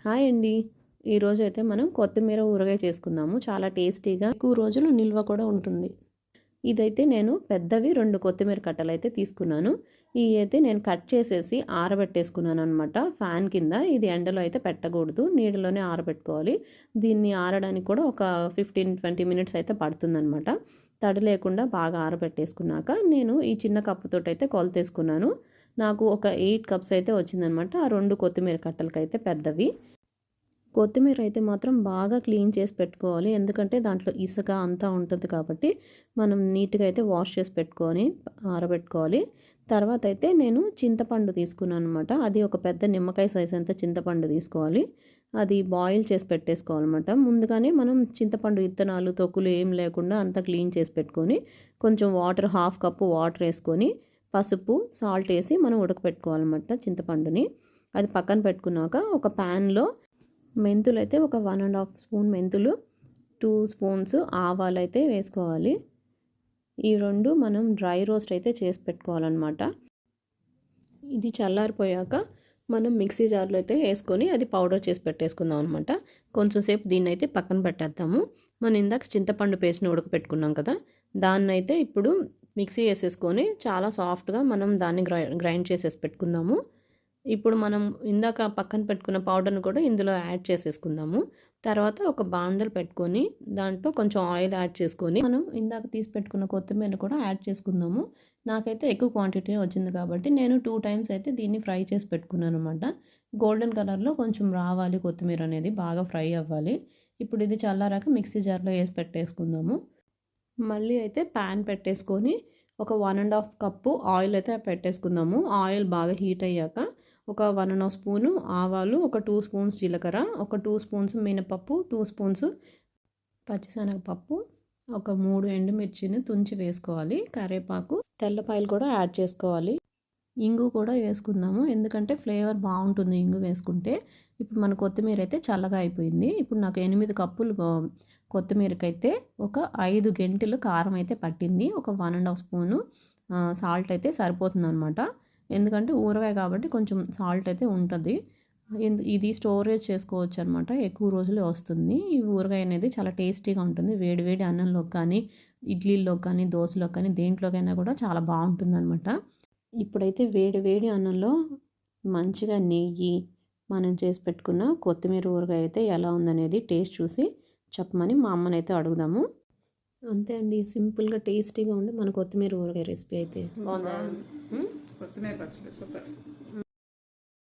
Hi అండి. ఈరోజైతే మనం కొత్తిమీర ఊరగాయ చేసుకుందాము. చాలా టేస్టీగా ఎక్కువ రోజులు నిల్వ కూడా ఉంటుంది. ఇదైతే నేను పెద్దవి 2 కొత్తిమీర కట్టలైతే తీసుకున్నాను. ఇవి అయితే నేను కట్ చేసేసి ఆరబెట్టేసుకున్నాను అనమాట ఫ్యాన్ కింద. ఇది ఎండలో అయితే పెట్టకూడదు, నీడలోనే ఆరబెట్టుకోవాలి. దీన్ని ఆరడానికి కూడా ఒక 15-20 మినిట్స్ అయితే పడుతుందనమాట. తడి లేకుండా బాగా ఆరబెట్టేసుకున్నాక నేను ఈ చిన్న కప్పుతోటైతే కొలతేసుకున్నాను. నాకు ఒక 8 కప్స్ అయితే వచ్చిందనమాట. ఆ 2 కొత్తిమీర కట్టలకైతే పెద్దవి. కొత్తిమీర అయితే మాత్రం బాగా క్లీన్ చేసి పెట్టుకోవాలి. ఎందుకంటే దాంట్లో ఇసుక అంతా ఉంటుంది కాబట్టి మనం నీట్గా అయితే వాష్ చేసి పెట్టుకొని ఆరబెట్టుకోవాలి. తర్వాత అయితే నేను చింతపండు తీసుకున్నాను అనమాట. అది ఒక పెద్ద నిమ్మకాయ సైజ్ అంత చింతపండు తీసుకోవాలి. అది బాయిల్ చేసి పెట్టేసుకోవాలన్నమాట. ముందుగానే మనం చింతపండు విత్తనాలు తొక్కులు ఏం లేకుండా అంతా క్లీన్ చేసి పెట్టుకొని కొంచెం వాటర్ 1/2 కప్పు వాటర్ వేసుకొని పసుపు సాల్ట్ వేసి మనం ఉడకపెట్టుకోవాలన్నమాట చింతపండుని. అది పక్కన పెట్టుకున్నాక ఒక ప్యాన్లో మెంతులు అయితే ఒక 1.5 స్పూన్ మెంతులు, 2 స్పూన్స్ ఆవాలు అయితే వేసుకోవాలి. ఈ 2 మనం డ్రై రోస్ట్ అయితే చేసి పెట్టుకోవాలన్నమాట. ఇది చల్లారిపోయాక మనం మిక్సీ జార్లో అయితే వేసుకొని అది పౌడర్ చేసి పెట్టేసుకుందాం అనమాట. కొంచెం సేపు దీన్ని అయితే పక్కన పెట్టేద్దాము. మనం ఇందాక చింతపండు పేస్ట్ని ఉడకపెట్టుకున్నాం కదా, దాన్ని అయితే ఇప్పుడు మిక్సీ వేసేసుకొని చాలా సాఫ్ట్గా మనం దాన్ని గ్రైండ్ చేసేసి పెట్టుకుందాము. ఇప్పుడు మనం ఇందాక పక్కన పెట్టుకున్న పౌడర్ని కూడా ఇందులో యాడ్ చేసేసుకుందాము. తర్వాత ఒక బాండల్ పెట్టుకొని దాంట్లో కొంచెం ఆయిల్ యాడ్ చేసుకొని మనం ఇందాక తీసి పెట్టుకున్న కొత్తిమీర కూడా యాడ్ చేసుకుందాము. నాకైతే ఎక్కువ క్వాంటిటీ వచ్చింది కాబట్టి నేను 2 టైమ్స్ అయితే దీన్ని ఫ్రై చేసి పెట్టుకున్నాను అనమాట. గోల్డెన్ కలర్లో కొంచెం రావాలి కొత్తిమీర అనేది, బాగా ఫ్రై అవ్వాలి. ఇప్పుడు ఇది చల్లారాక మిక్సీ జార్లో వేసి పెట్టేసుకుందాము. మళ్ళీ అయితే ప్యాన్ పెట్టేసుకొని ఒక 1.5 కప్పు ఆయిల్ అయితే పెట్టేసుకుందాము. ఆయిల్ బాగా హీట్ అయ్యాక ఒక 1.5 స్పూను ఆవాలు, ఒక 2 స్పూన్స్ జీలకర్ర, ఒక 2 స్పూన్స్ మినపప్పు, 2 స్పూన్స్ పచ్చిశనగపప్పు, ఒక 3 ఎండుమిర్చిని తుంచి వేసుకోవాలి. కరివేపాకు, తెల్లపాయలు కూడా యాడ్ చేసుకోవాలి. ఇంగు కూడా వేసుకుందాము, ఎందుకంటే ఫ్లేవర్ బాగుంటుంది ఇంగు వేసుకుంటే. ఇప్పుడు మన కొత్తిమీర అయితే చల్లగా అయిపోయింది. ఇప్పుడు నాకు 8 కప్పులు కొత్తిమీరకైతే ఒక 5 గెంటెలు కారం అయితే పట్టింది. ఒక 1.5 స్పూను సాల్ట్ అయితే సరిపోతుంది అనమాట. ఎందుకంటే ఊరగాయ కాబట్టి కొంచెం సాల్ట్ అయితే ఉంటుంది. ఇది స్టోరేజ్ చేసుకోవచ్చు అనమాట, ఎక్కువ రోజులు వస్తుంది. ఈ ఊరగాయ అనేది చాలా టేస్టీగా ఉంటుంది. వేడి వేడి అన్నంలోకి కానీ, ఇడ్లీలో కానీ, దోశలోకి కానీ, దేంట్లోకైనా కూడా చాలా బాగుంటుంది అనమాట. ఇప్పుడైతే వేడి వేడి అన్నంలో మంచిగా నెయ్యి, మనం చేసి పెట్టుకున్న కొత్తిమీర ఊరగాయ అయితే ఎలా ఉందనేది టేస్ట్ చూసి చెప్పమని మా అమ్మనైతే అడుగుదాము. అంతే అండి, సింపుల్గా టేస్టీగా ఉండి మన కొత్తిమీర ఊరగాయ రెసిపీ అయితే బాగుందా? కొత్తిమీర పచ్చడి సూపర్.